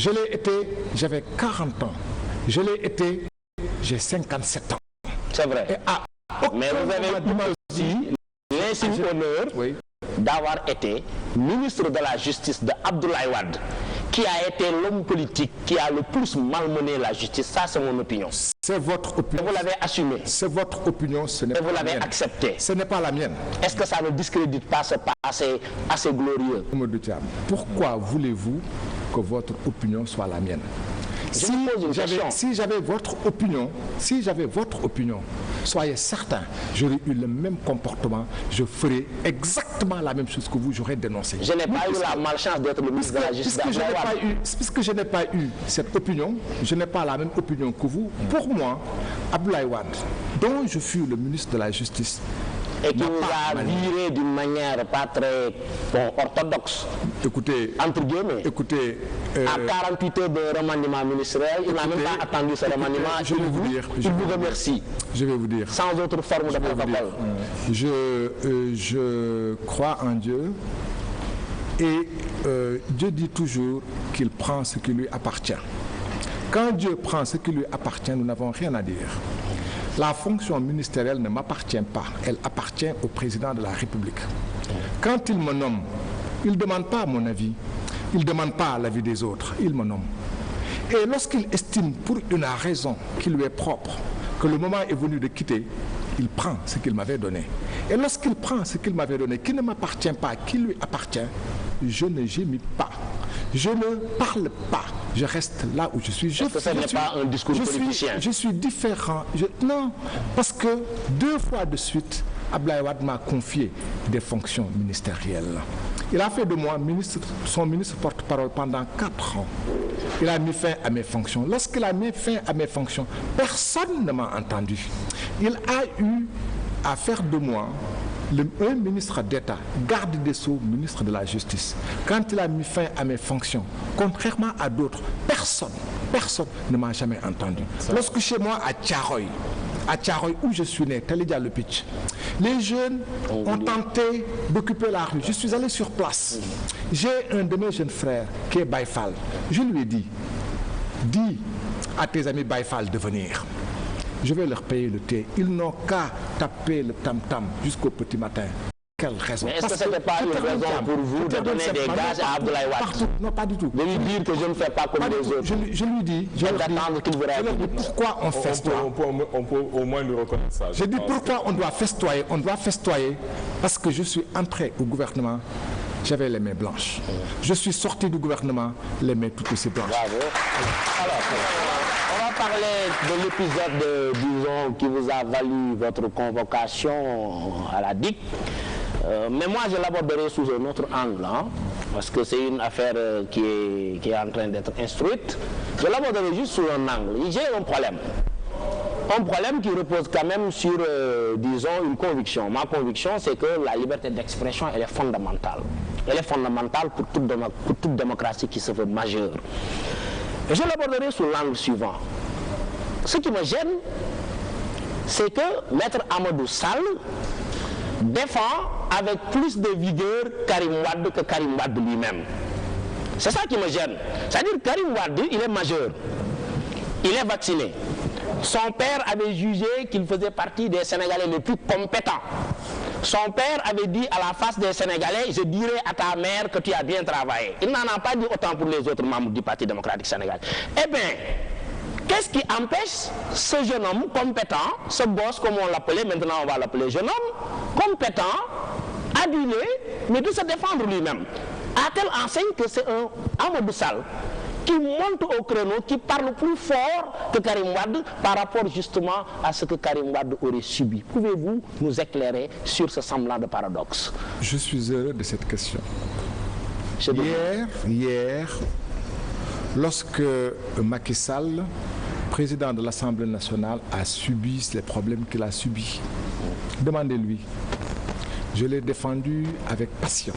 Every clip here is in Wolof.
Je l'ai été, j'avais 40 ans. Je l'ai été, j'ai 57 ans. C'est vrai. Mais vous avez aussi l'insigne honneur d'avoir été ministre de la Justice de Abdoulaye Wade, qui a été l'homme politique qui a le plus malmené la justice. Ça, c'est mon opinion. C'est votre opinion. Et vous l'avez assumé. C'est votre opinion, ce n'est pas la mienne. Et vous l'avez accepté. Ce n'est pas la mienne. Est-ce que ça ne discrédite pas ce passé assez glorieux? Pourquoi voulez-vous que votre opinion soit la mienne? Si j'avais votre opinion, soyez certain, j'aurais eu le même comportement, je ferais exactement la même chose que vous, j'aurais dénoncé. Je n'ai pas eu la malchance d'être le ministre de la Justice. Puisque je n'ai pas eu cette opinion, je n'ai pas la même opinion que vous. Pour moi, Abdoulaye Wade, dont je fus le ministre de la Justice, et qui vous a viré d'une manière pas très orthodoxe. Écoutez, entre guillemets. Écoutez, à 48 heures de remaniement ministériel, il n'a même pas attendu ce remaniement. Je vais vous dire. Je vous remercie. Je vais vous dire. Sans autre forme de protocole. Je crois en Dieu et Dieu dit toujours qu'il prend ce qui lui appartient. Quand Dieu prend ce qui lui appartient, nous n'avons rien à dire. La fonction ministérielle ne m'appartient pas, elle appartient au président de la République. Quand il me nomme, il ne demande pas mon avis, il ne demande pas l'avis des autres, il me nomme. Et lorsqu'il estime pour une raison qui lui est propre, que le moment est venu de quitter, il prend ce qu'il m'avait donné. Et lorsqu'il prend ce qu'il m'avait donné, qui ne m'appartient pas, qui lui appartient, je ne gémis pas. Je ne parle pas. Je reste là où je suis. Est-ce que ce n'est pas un discours politicien? Je suis différent. Non, parce que 2 fois de suite, Abdoulaye Wade m'a confié des fonctions ministérielles. Il a fait de moi son ministre porte-parole pendant 4 ans. Il a mis fin à mes fonctions. Lorsqu'il a mis fin à mes fonctions, personne ne m'a entendu. Il a eu à faire de moi un ministre d'État, garde des Sceaux, ministre de la Justice. Quand il a mis fin à mes fonctions, contrairement à d'autres, personne ne m'a jamais entendu. Lorsque chez moi, à Thiaroye où je suis né, Talidja Le Pitch, les jeunes ont tenté d'occuper la rue. Je suis allé sur place. J'ai un de mes jeunes frères qui est Baïfal. Je lui ai dit, dis à tes amis Baïfal de venir. Je vais leur payer le thé. Ils n'ont qu'à taper le tam-tam jusqu'au petit matin. Quelle raison? Mais est-ce que ce n'était pas une raison pour vous de donner des gages à Abdoulaye Wade? Non, pas du tout. De lui dire que je ne fais pas comme les autres. Je lui dis, pourquoi on festoie. On peut au moins lui reconnaître ça. Je dis pourquoi on doit festoyer. On doit festoyer parce que je suis entré au gouvernement, j'avais les mains blanches. Je suis sorti du gouvernement, les mains toutes aussi blanches. Bravo. Alors, on va parler de l'épisode, disons, qui vous a valu votre convocation à la DIC. Mais moi, je l'aborderai sous un autre angle, hein, parce que c'est une affaire qui est en train d'être instruite. Je l'aborderai juste sous un angle. J'ai un problème. Un problème qui repose quand même sur, disons, une conviction. Ma conviction, c'est que la liberté d'expression, elle est fondamentale. Elle est fondamentale pour toute démocratie qui se veut majeure. Et je l'aborderai sous l'angle suivant. Ce qui me gêne, c'est que Maître Amadou Sall défend avec plus de vigueur Karim Wade que Karim Wade lui-même. C'est ça qui me gêne. C'est-à-dire que Karim Wade, il est majeur. Il est vacciné. Son père avait jugé qu'il faisait partie des Sénégalais les plus compétents. Son père avait dit à la face des Sénégalais, je dirai à ta mère que tu as bien travaillé. Il n'en a pas dit autant pour les autres membres du Parti démocratique sénégalais. Eh bien, qu'est-ce qui empêche ce jeune homme compétent, ce boss comme on l'appelait, maintenant on va l'appeler jeune homme, compétent, adulé, mais de se défendre lui-même? À telle enseigne que c'est un Amadou Sall qui monte au créneau, qui parle plus fort que Karim Wade par rapport justement à ce que Karim Wade aurait subi. Pouvez-vous nous éclairer sur ce semblant de paradoxe? Je suis heureux de cette question. Hier, lorsque Macky Sall, président de l'Assemblée nationale, a subi les problèmes qu'il a subis, demandez-lui. Je l'ai défendu avec passion.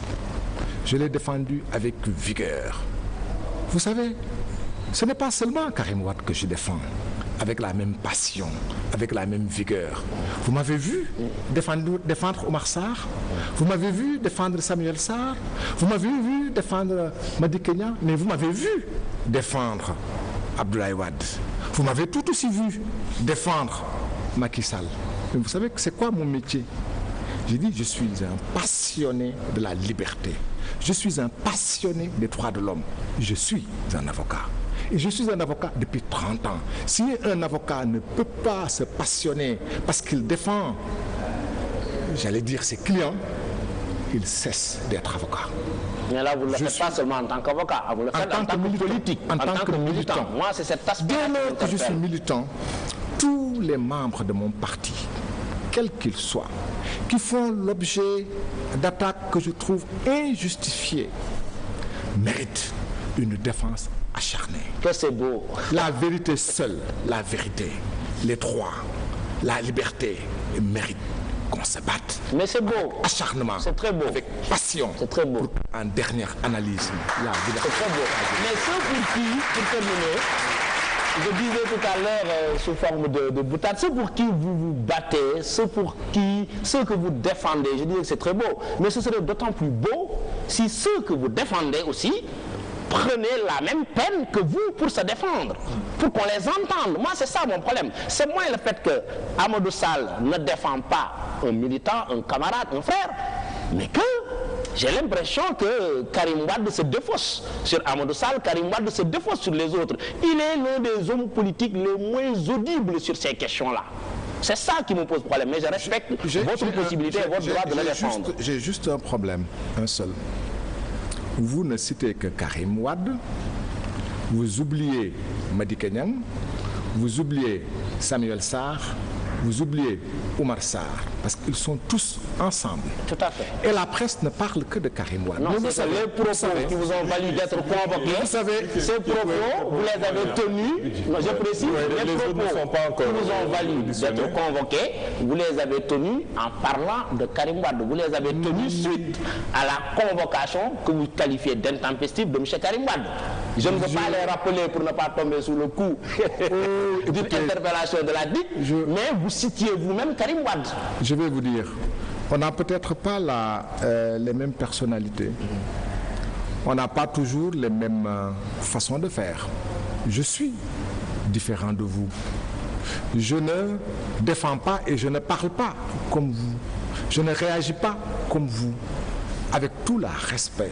Je l'ai défendu avec vigueur. Vous savez, ce n'est pas seulement Karim Wade que je défends avec la même passion, avec la même vigueur. Vous m'avez vu défendre Omar Sarr, vous m'avez vu défendre Samuel Sarr, vous m'avez vu défendre Madi Kenya, mais vous m'avez vu défendre Abdoulaye Wade. Vous m'avez tout aussi vu défendre Macky Sall. Mais vous savez que c'est quoi mon métier? J'ai dit, je suis un passionné de la liberté. Je suis un passionné des droits de l'homme. Je suis un avocat. Et je suis un avocat depuis 30 ans. Si un avocat ne peut pas se passionner parce qu'il défend, j'allais dire, ses clients, il cesse d'être avocat. Mais là, vous ne le faites pas seulement en tant qu'avocat, vous le faites en tant que politique, en tant que militant. Moi, c'est cet aspect. Dès lors que je suis militant, tous les membres de mon parti, quels qu'ils soient, qui font l'objet d'attaques que je trouve injustifiées, méritent une défense acharnée. Que c'est beau. La vérité seule, la vérité, les droits, la liberté méritent qu'on se batte. Mais c'est beau. Acharnement. C'est très beau. Avec passion. C'est très beau. En dernière analyse, la liberté. C'est très beau. Mais ceux pour qui, pour terminer, je disais tout à l'heure sous forme de boutade, ceux pour qui vous vous battez, ceux que vous défendez, je disais que c'est très beau. Mais ce serait d'autant plus beau si ceux que vous défendez aussi prenaient la même peine que vous pour se défendre, pour qu'on les entende. Moi, c'est ça mon problème. C'est moins le fait que Amadou Sall ne défend pas un militant, un camarade, un frère, mais que j'ai l'impression que Karim Wade se défausse sur Amadou Sall, Karim Wade se défausse sur les autres. Il est l'un des hommes politiques les moins audibles sur ces questions-là. C'est ça qui me pose problème, mais je respecte votre possibilité et votre droit de le défendre. J'ai juste un problème, un seul. Vous ne citez que Karim Wade, vous oubliez Madické Niang, vous oubliez Samuel Sarr, vous oubliez Oumar Sarr, parce qu'ils sont tous ensemble. Tout à fait. Et la presse ne parle que de Karim Wade. Non, c'est les propos qui vous ont valu d'être convoqués. Vous savez, ces propos, vous les avez tenus, non, je précise, les propos qui vous ont valu d'être convoqués, vous les avez tenus en parlant de Karim Wade. Vous les avez tenus suite à la convocation que vous qualifiez d'intempestive de M. Karim Wade. Je ne veux pas les rappeler pour ne pas tomber sous le coup d'une interpellation de la DIC, mais vous citiez vous-même Karim Wade. Je vais vous dire, on n'a peut-être pas les mêmes personnalités. On n'a pas toujours les mêmes façons de faire. Je suis différent de vous. Je ne défends pas et je ne parle pas comme vous. Je ne réagis pas comme vous. Avec tout le respect,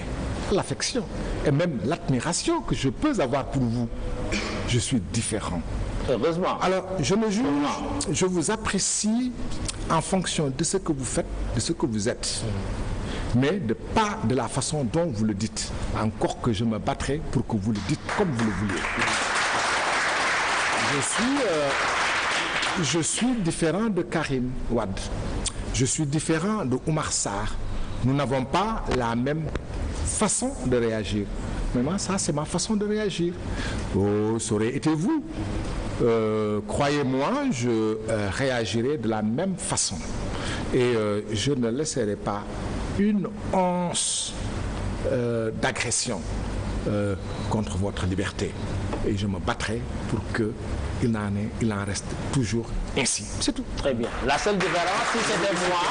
l'affection et même l'admiration que je peux avoir pour vous, je suis différent. Heureusement. Alors, je me juge, je vous apprécie en fonction de ce que vous faites, de ce que vous êtes, mais pas de la façon dont vous le dites. Encore que je me battrai pour que vous le dites comme vous le vouliez. Je suis différent de Karim Wade. Je suis différent de Oumar Sarr. Nous n'avons pas la même façon de réagir. Mais moi, ça, c'est ma façon de réagir. Oh, ça aurait été vous. Croyez-moi, je réagirai de la même façon. Et je ne laisserai pas une once d'agression contre votre liberté. Et je me battrai pour qu'il en reste toujours ainsi. C'est tout. Très bien. La seule différence, si c'était moi,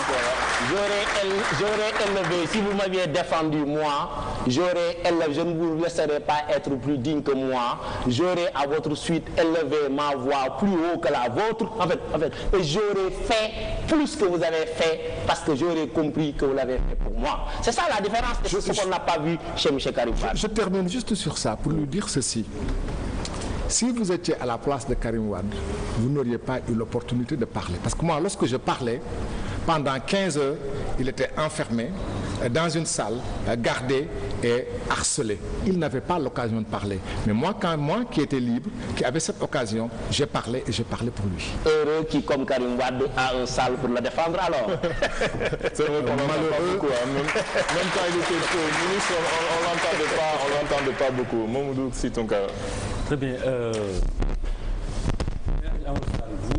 j'aurais élevé, si vous m'aviez défendu moi, je ne vous laisserai pas être plus digne que moi, j'aurais à votre suite élevé ma voix plus haut que la vôtre, en fait, et j'aurais fait plus que vous avez fait, parce que j'aurais compris que vous l'avez fait pour moi. C'est ça la différence, c'est ce qu'on n'a pas vu chez M. Karim Wade. Je termine juste sur ça pour lui dire ceci. Si vous étiez à la place de Karim Wade, vous n'auriez pas eu l'opportunité de parler. Parce que moi, lorsque je parlais, pendant 15 heures, il était enfermé dans une salle, gardé et harcelé. Il n'avait pas l'occasion de parler. Mais moi, qui étais libre, qui avait cette occasion, j'ai parlé et j'ai parlé pour lui. Heureux qui, comme Karim Wade, a un salle pour le défendre alors. C'est vrai qu'on n'entend pas beaucoup. Hein. Même quand il était ministre, on l'entendait pas beaucoup. Mamoudou, si ton cas. Très bien.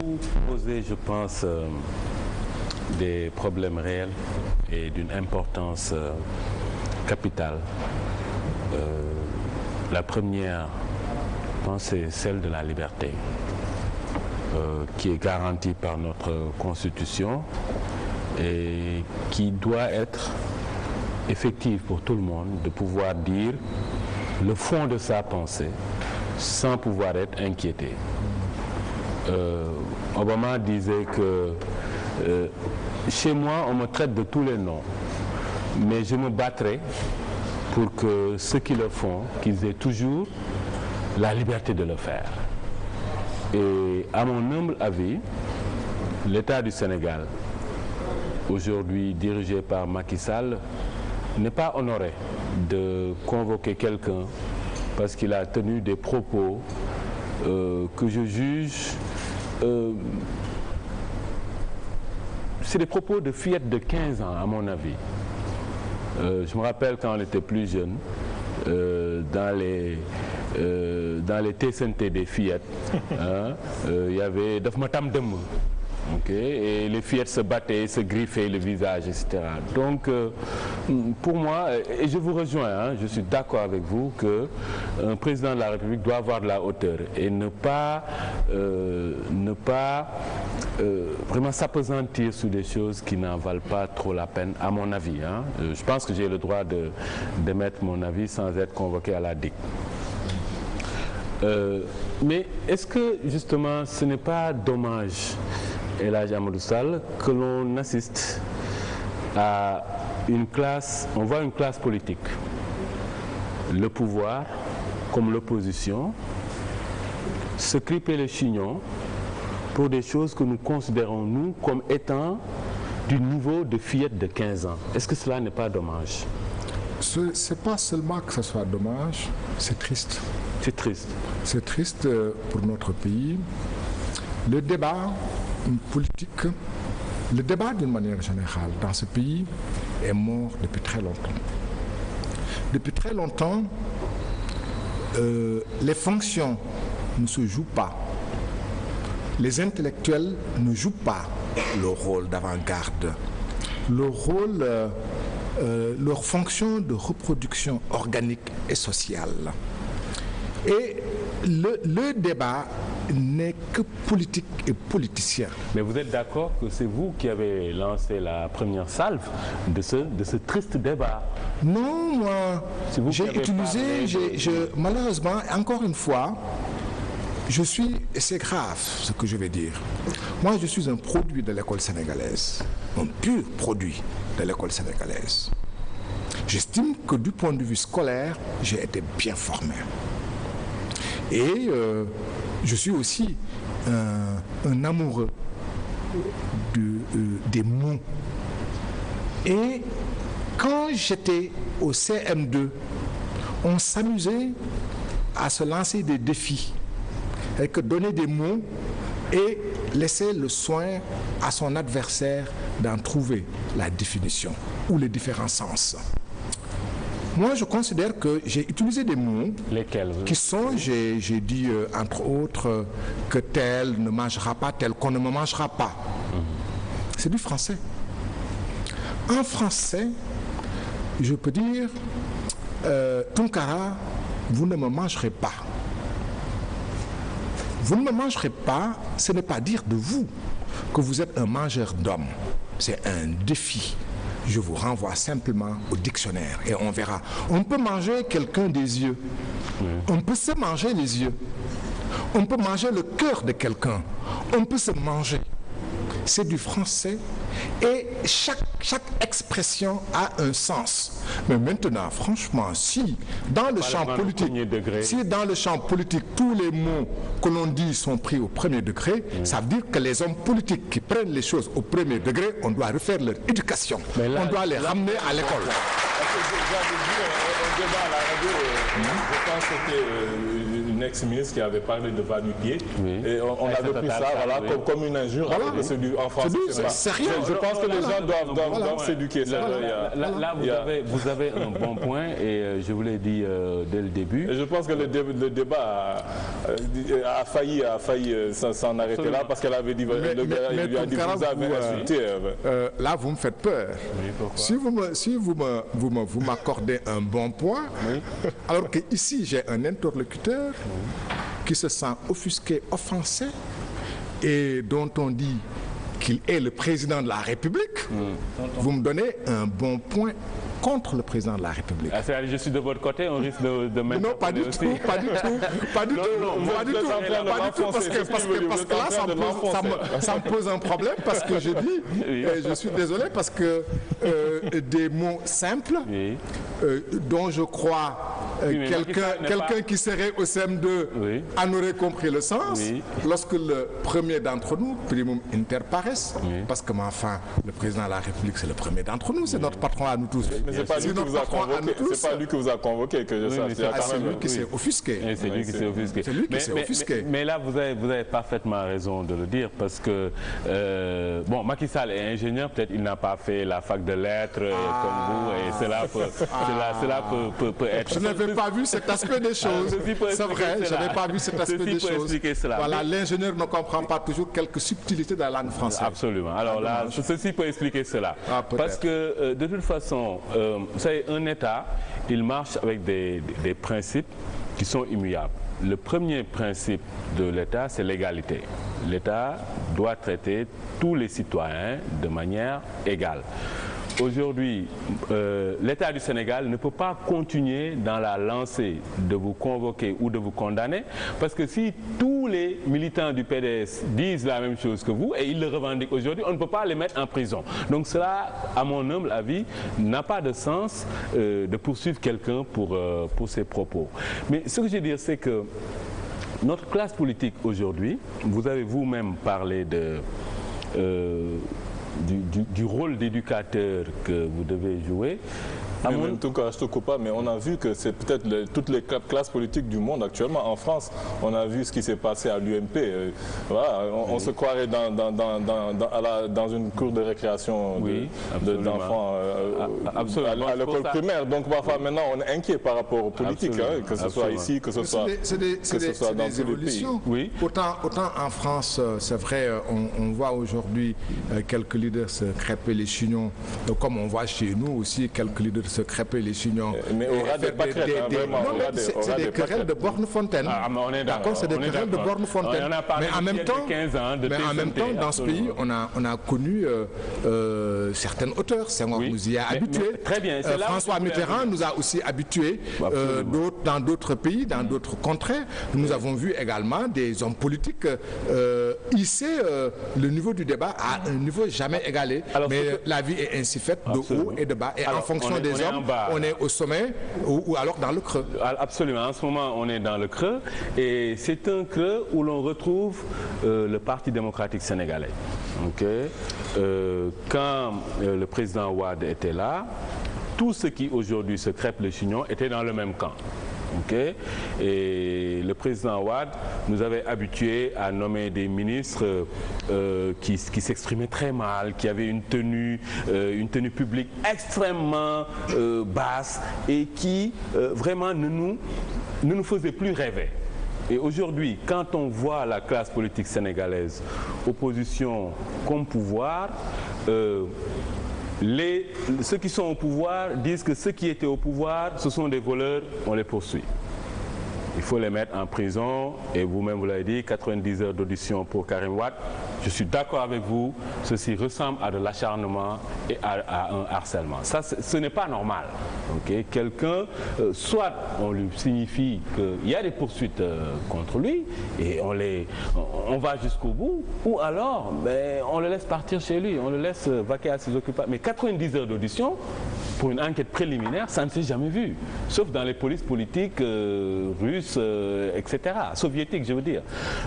Vous posez, je pense, des problèmes réels et d'une importance capitale. La première, je pense, c'est celle de la liberté, qui est garantie par notre Constitution et qui doit être effective pour tout le monde, de pouvoir dire le fond de sa pensée sans pouvoir être inquiété. Obama disait que chez moi, on me traite de tous les noms, mais je me battrai pour que ceux qui le font, qu'ils aient toujours la liberté de le faire. Et à mon humble avis, l'État du Sénégal, aujourd'hui dirigé par Macky Sall, n'est pas honoré de convoquer quelqu'un parce qu'il a tenu des propos que je juge, c'est des propos de fillette de 15 ans à mon avis. Je me rappelle quand on était plus jeune, dans les TSNT des fillettes, il y avait Daf ma tam dem. Et les fillettes se battaient, se griffaient le visage, etc. Donc, pour moi, et je vous rejoins, je suis d'accord avec vous qu'un président de la République doit avoir de la hauteur et ne pas vraiment s'appesantir sur des choses qui n'en valent pas trop la peine, à mon avis. Je pense que j'ai le droit d'émettre mon avis sans être convoqué à la DIC. Mais est-ce que, justement, ce n'est pas dommage, El Hadj Amadou Sall, que l'on assiste à une classe, on voit une classe politique, le pouvoir comme l'opposition, se criper le chignon pour des choses que nous considérons, nous, comme étant du niveau de fillette de 15 ans. Est-ce que cela n'est pas dommage? C'est pas seulement que ce soit dommage, c'est triste. C'est triste. C'est triste pour notre pays. Le débat politique, le débat d'une manière générale dans ce pays est mort depuis très longtemps. Depuis très longtemps, les fonctions ne se jouent pas. Les intellectuels ne jouent pas le rôle d'avant-garde. Leur fonction de reproduction organique et sociale. Et le débat n'est que politique et politicien. Mais vous êtes d'accord que c'est vous qui avez lancé la première salve de ce triste débat? Non, moi, j'ai utilisé, malheureusement, encore une fois, c'est grave ce que je vais dire. Moi, je suis un produit de l'école sénégalaise, un pur produit de l'école sénégalaise. J'estime que du point de vue scolaire, j'ai été bien formé. Et je suis aussi un amoureux des mots. Et quand j'étais au CM2, on s'amusait à se lancer des défis, et que donner des mots et laisser le soin à son adversaire d'en trouver la définition ou les différents sens. Moi, je considère que j'ai utilisé des mots. Lesquels? Qui sont, j'ai dit entre autres que tel ne mangera pas, tel qu'on ne me mangera pas. C'est du français. En français, je peux dire Tunkara, vous ne me mangerez pas. Vous ne me mangerez pas, ce n'est pas dire de vous que vous êtes un mangeur d'hommes. C'est un défi. Je vous renvoie simplement au dictionnaire et on verra. On peut manger quelqu'un des yeux. On peut se manger les yeux. On peut manger le cœur de quelqu'un. On peut se manger. C'est du français et chaque expression a un sens. Mais maintenant, franchement, si dans le champ politique, tous les mots que l'on dit sont pris au premier degré, ça veut dire que les hommes politiques qui prennent les choses au premier degré, on doit refaire leur éducation. On doit les ramener à l'école. Je pense que c'était une ex-ministre qui avait parlé de va-nu-pied. Et on avait pris ça comme une injure. En français, c'est rien. Je pense que les gens doivent s'éduquer. Là, vous avez un bon point et je vous l'ai dit dès le début. Et je pense que le débat a failli s'en arrêter là parce qu'elle avait dit, il lui a dit, vous avez insulté. Là, vous me faites peur. Si vous m'accordez un bon point, alors qu'ici j'ai un interlocuteur qui se sent offusqué, offensé et dont on dit qu'il est le président de la République, vous me donnez un bon point contre le président de la République. Ah, c'est-à-dire, je suis de votre côté, on risque de mettre... Non, pas du tout, pas du tout, pas du tout, pas du tout, parce que là, ça me pose un problème, parce que je dis, et je suis désolé, parce que des mots simples, dont je crois quelqu'un qui serait au CM2 en aurait compris le sens, lorsque le premier d'entre nous, primum inter pares, parce que enfin, le président de la République, c'est le premier d'entre nous, c'est notre patron à nous tous. Mais c'est pas lui qui vous a convoqué, c'est pas lui qui vous a convoqué, que je sache. C'est lui qui s'est offusqué. C'est lui qui s'est offusqué. C'est lui qui s'est offusqué. Mais là, vous avez parfaitement raison de le dire, parce que, bon, Macky Sall est ingénieur, peut-être il n'a pas fait la fac de lettres comme vous, et cela peut être... Je n'avais pas vu cet aspect des choses. C'est vrai, je n'avais pas vu cet aspect des choses. Voilà, l'ingénieur ne comprend pas toujours quelques subtilités de la langue française. Absolument. Alors là, ceci peut expliquer cela. Parce que, de toute façon, vous savez, un État, il marche avec des principes qui sont immuables. Le premier principe de l'État, c'est l'égalité. L'État doit traiter tous les citoyens de manière égale. Aujourd'hui, l'État du Sénégal ne peut pas continuer dans la lancée de vous convoquer ou de vous condamner, parce que si tous les militants du PDS disent la même chose que vous, et ils le revendiquent aujourd'hui, on ne peut pas les mettre en prison. Donc cela, à mon humble avis, n'a pas de sens de poursuivre quelqu'un pour ses propos. Mais ce que je veux dire, c'est que notre classe politique aujourd'hui, vous avez vous-même parlé de... Du rôle d'éducateur que vous devez jouer. En tout cas, je te coupe pas, mais on a vu que c'est peut-être toutes les classes politiques du monde actuellement. En France, on a vu ce qui s'est passé à l'UMP. Voilà, on se croirait dans une cour de récréation d'enfants à l'école primaire. Donc parfois, maintenant, on est inquiet par rapport aux politiques, que ce soit ici, que ce soit dans tous les pays. Oui. Autant en France, c'est vrai, on voit aujourd'hui quelques leaders se crêper les chignons, comme on voit chez nous aussi quelques leaders se crêper les chignons. Mais on aura des pâquerettes, vraiment. C'est des querelles de Borne-Fontaine. D'accord, c'est des querelles de Borne-Fontaine. Mais en même temps, dans ce pays, on a connu certaines hauteurs. Senghor nous y a habitués. Très bien. François Mitterrand nous a aussi habitués dans d'autres pays, dans d'autres contrées. Nous avons vu également des hommes politiques hisser le niveau du débat à un niveau jamais égalé. Mais la vie est ainsi faite, de haut et de bas. Et en fonction des hommes, on est au sommet ou alors dans le creux. Absolument. En ce moment, on est dans le creux. Et c'est un creux où l'on retrouve le Parti démocratique sénégalais. Quand le président Wade était là, tous ceux qui aujourd'hui se crêpent le chignon étaient dans le même camp. Et le président Wade nous avait habitués à nommer des ministres qui s'exprimaient très mal, qui avaient une tenue publique extrêmement basse et qui vraiment ne nous faisaient plus rêver. Et aujourd'hui, quand on voit la classe politique sénégalaise, opposition comme pouvoir, ceux qui sont au pouvoir disent que ceux qui étaient au pouvoir, ce sont des voleurs, on les poursuit. Il faut les mettre en prison et vous-même vous l'avez dit, 90 heures d'audition pour Karim Wade. Je suis d'accord avec vous, ceci ressemble à de l'acharnement et à un harcèlement. Ça, ce n'est pas normal. Quelqu'un, soit on lui signifie qu'il y a des poursuites contre lui et on va jusqu'au bout, ou alors on le laisse partir chez lui, on le laisse vaquer à ses occupations. Mais 90 heures d'audition, pour une enquête préliminaire, ça ne s'est jamais vu. Sauf dans les polices politiques russes, etc. Soviétiques, je veux dire.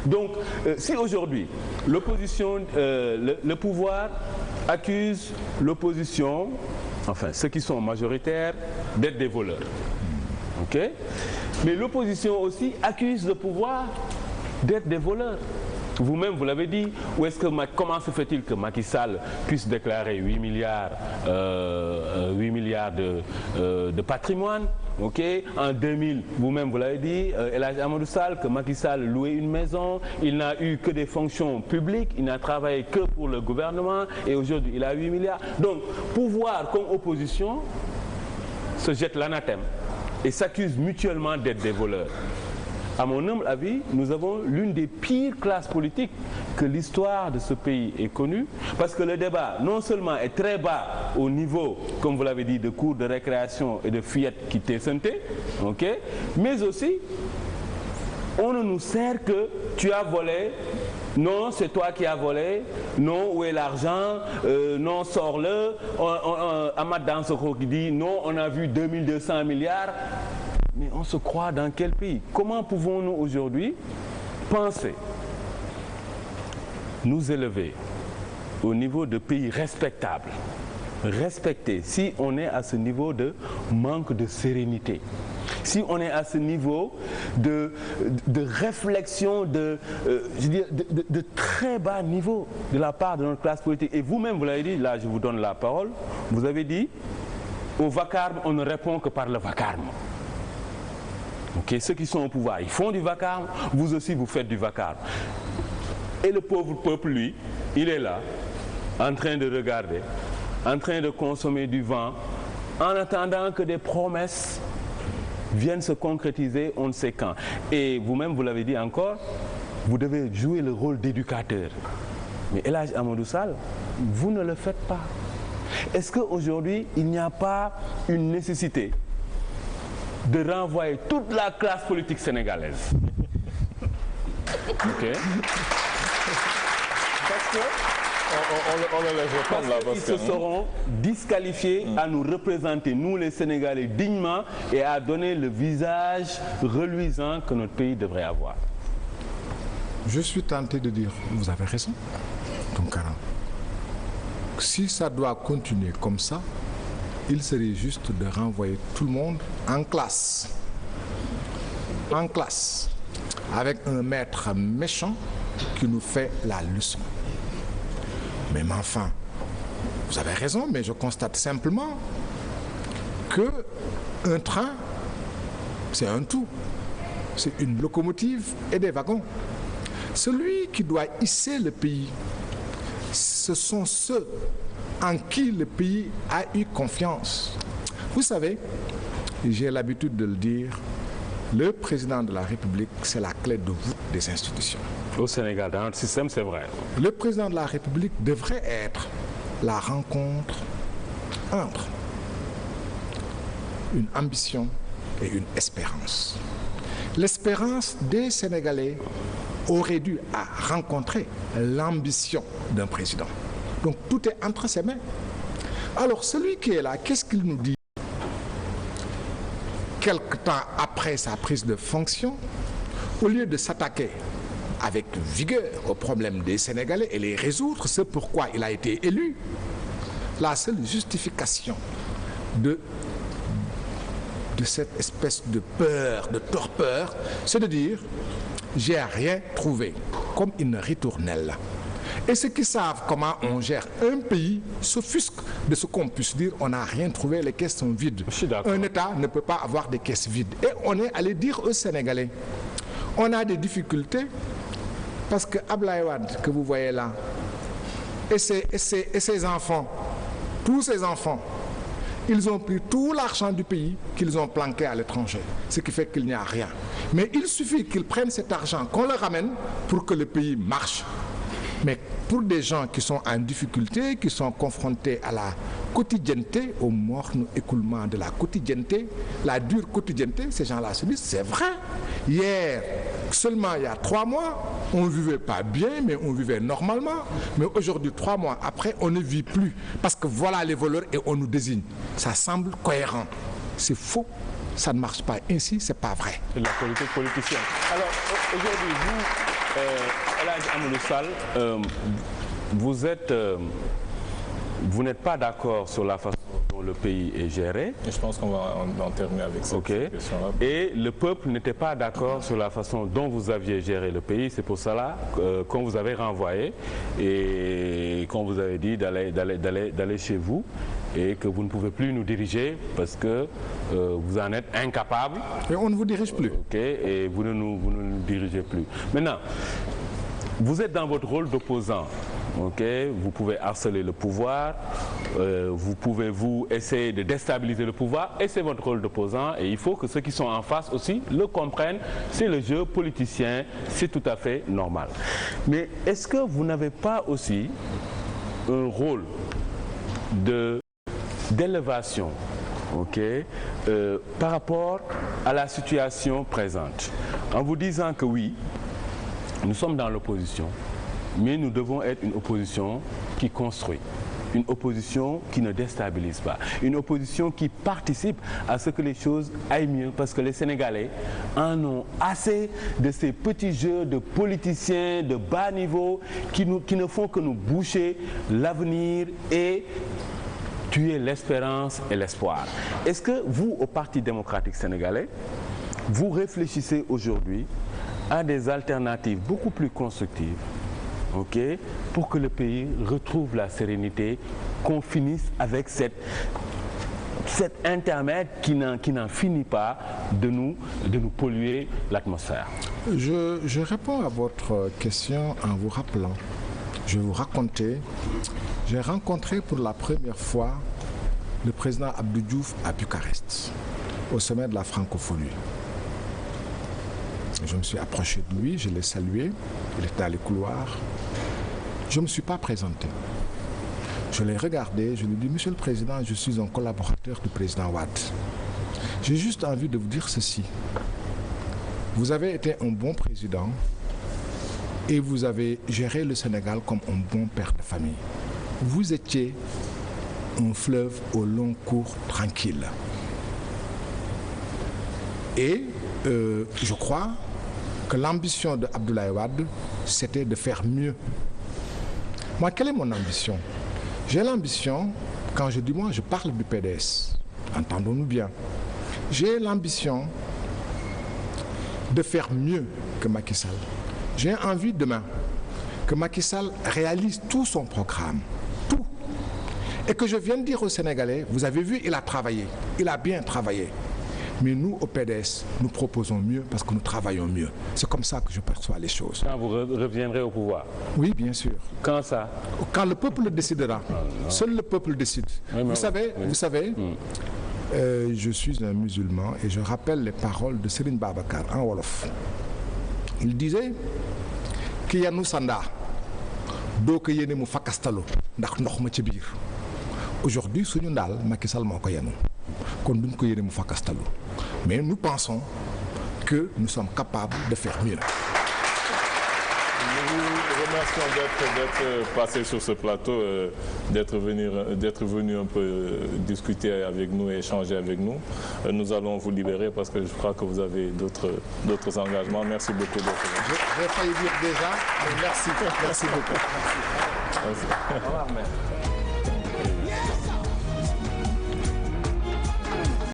Donc, si aujourd'hui, l'opposition, le pouvoir accuse l'opposition, enfin, ceux qui sont majoritaires, d'être des voleurs. Mais l'opposition aussi accuse le pouvoir d'être des voleurs. Vous-même, vous l'avez dit, comment se fait-il que Macky Sall puisse déclarer 8 milliards de patrimoine? En 2000, vous-même, vous l'avez dit, El Hadji Amadou Sall, que Macky Sall louait une maison, il n'a eu que des fonctions publiques, il n'a travaillé que pour le gouvernement, et aujourd'hui, il a 8 milliards. Donc, pouvoir comme opposition se jette l'anathème et s'accusent mutuellement d'être des voleurs. à mon humble avis, nous avons l'une des pires classes politiques que l'histoire de ce pays ait connue, parce que le débat non seulement est très bas au niveau, comme vous l'avez dit, de cours de récréation et de fillettes qui tessenté, ok, mais aussi on ne nous sert que tu as volé, non c'est toi qui as volé, non où est l'argent, non sors-le, Amath Dansokho qui dit non on a vu 2200 milliards, mais on se croit dans quel pays? Comment pouvons-nous aujourd'hui penser nous élever au niveau de pays respectables, respectés, si on est à ce niveau de manque de sérénité, si on est à ce niveau de réflexion, je veux dire, de très bas niveau de la part de notre classe politique. Et vous-même, vous l'avez dit, là je vous donne la parole, vous avez dit, au vacarme, on ne répond que par le vacarme. Okay, ceux qui sont au pouvoir, ils font du vacarme, vous aussi vous faites du vacarme. Et le pauvre peuple, lui, il est là, en train de regarder, en train de consommer du vent, en attendant que des promesses viennent se concrétiser on ne sait quand. Et vous-même, vous l'avez dit encore, vous devez jouer le rôle d'éducateur. Mais El Hadji Amadou Sall, vous ne le faites pas. Est-ce qu'aujourd'hui, il n'y a pas une nécessité de renvoyer toute la classe politique sénégalaise? Ok. Parce que on ne les veut pas là ils se seront disqualifiés à nous représenter, nous les Sénégalais, dignement et à donner le visage reluisant que notre pays devrait avoir. Je suis tenté de dire, vous avez raison, Tounkara. Si ça doit continuer comme ça, il serait juste de renvoyer tout le monde en classe, avec un maître méchant qui nous fait la leçon. Mais enfin, vous avez raison, mais je constate simplement qu'un train, c'est un tout. C'est une locomotive et des wagons. Celui qui doit hisser le pays, ce sont ceux en qui le pays a eu confiance. Vous savez, j'ai l'habitude de le dire, le président de la République, c'est la clé de voûte des institutions. Au Sénégal, dans notre système, c'est vrai. Le président de la République devrait être la rencontre entre une ambition et une espérance. L'espérance des Sénégalais aurait dû rencontrer l'ambition d'un président. Donc tout est entre ses mains. Alors celui qui est là, qu'est-ce qu'il nous dit? Quelque temps après sa prise de fonction, au lieu de s'attaquer avec vigueur aux problèmes des Sénégalais et les résoudre, c'est pourquoi il a été élu, la seule justification de cette espèce de peur, de torpeur, c'est de dire j'ai rien trouvé, comme une ritournelle. Et ceux qui savent comment on gère un pays s'offusquent de ce qu'on puisse dire on n'a rien trouvé, les caisses sont vides. Un État ne peut pas avoir des caisses vides. Et on est allé dire aux Sénégalais, on a des difficultés parce que Abdoulaye Wade, que vous voyez là, et ses enfants, tous ses enfants, ils ont pris tout l'argent du pays qu'ils ont planqué à l'étranger, ce qui fait qu'il n'y a rien. Mais il suffit qu'ils prennent cet argent, qu'on le ramène pour que le pays marche. Mais pour des gens qui sont en difficulté, qui sont confrontés à la quotidienneté, au morne écoulement de la quotidienneté, la dure quotidienneté, ces gens-là se disent, c'est vrai. Hier, seulement il y a 3 mois, on ne vivait pas bien, mais on vivait normalement. Mais aujourd'hui, 3 mois après, on ne vit plus. Parce que voilà les voleurs et on nous désigne. Ça semble cohérent. C'est faux. Ça ne marche pas ainsi, c'est pas vrai. C'est la politique politicienne. Alors, aujourd'hui, vous, El Hadji Amadou Sall, vous n'êtes pas d'accord sur la façon dont le pays est géré. Et je pense qu'on va en terminer avec cette question-là. Et le peuple n'était pas d'accord sur la façon dont vous aviez géré le pays. C'est pour cela qu'on vous avait renvoyé et qu'on vous avait dit d'aller chez vous et que vous ne pouvez plus nous diriger parce que vous en êtes incapable. Et on ne vous dirige plus. Et vous ne nous dirigez plus. Maintenant, vous êtes dans votre rôle d'opposant. Okay? Vous pouvez harceler le pouvoir, vous pouvez essayer de déstabiliser le pouvoir, et c'est votre rôle d'opposant, et il faut que ceux qui sont en face aussi le comprennent. C'est le jeu politicien, c'est tout à fait normal. Mais est-ce que vous n'avez pas aussi un rôle d'élévation, par rapport à la situation présente, en vous disant que oui, nous sommes dans l'opposition, mais nous devons être une opposition qui construit, une opposition qui ne déstabilise pas, une opposition qui participe à ce que les choses aillent mieux, parce que les Sénégalais en ont assez de ces petits jeux de politiciens de bas niveau qui ne font que nous boucher l'avenir et tuer l'espérance et l'espoir. Est-ce que vous, au Parti démocratique sénégalais, vous réfléchissez aujourd'hui à des alternatives beaucoup plus constructives, pour que le pays retrouve la sérénité, qu'on finisse avec cet intermède qui n'en finit pas de nous polluer l'atmosphère? Je réponds à votre question en vous rappelant, je vais vous raconter, j'ai rencontré pour la première fois le président Abdou Diouf à Bucarest, au sommet de la francophonie. Je me suis approché de lui, je l'ai salué, il était dans les couloirs. Je ne me suis pas présenté. Je l'ai regardé, je lui ai dit, Monsieur le Président, je suis un collaborateur du président Wade. J'ai juste envie de vous dire ceci. Vous avez été un bon président et vous avez géré le Sénégal comme un bon père de famille. Vous étiez un fleuve au long cours tranquille. Et je crois que l'ambition de Abdoulaye Wade, c'était de faire mieux. Moi, quelle est mon ambition? J'ai l'ambition, quand je dis moi, je parle du PDS, entendons-nous bien. J'ai l'ambition de faire mieux que Macky Sall. J'ai envie demain que Macky Sall réalise tout son programme, tout. Et que je vienne dire aux Sénégalais, vous avez vu, il a travaillé, il a bien travaillé. Mais nous, au PDS, nous proposons mieux parce que nous travaillons mieux. C'est comme ça que je perçois les choses. Quand vous reviendrez au pouvoir? Oui, bien sûr. Quand ça? Quand le peuple le décidera. Seul le peuple décide. Oui, vous savez, je suis un musulman et je rappelle les paroles de Serigne Babacar en wolof. Il disait ki yanu sanda do ko yene mu fakastalo ndax ndox ma ci biir. Aujourd'hui, suñu ndal Macky Sall moko yanu. Mais nous pensons que nous sommes capables de faire mieux. Nous vous remercions d'être passé sur ce plateau, d'être venu un peu discuter avec nous et échanger avec nous. Nous allons vous libérer parce que je crois que vous avez d'autres engagements. Merci beaucoup. J'ai failli dire déjà, mais merci beaucoup. Merci. Au revoir,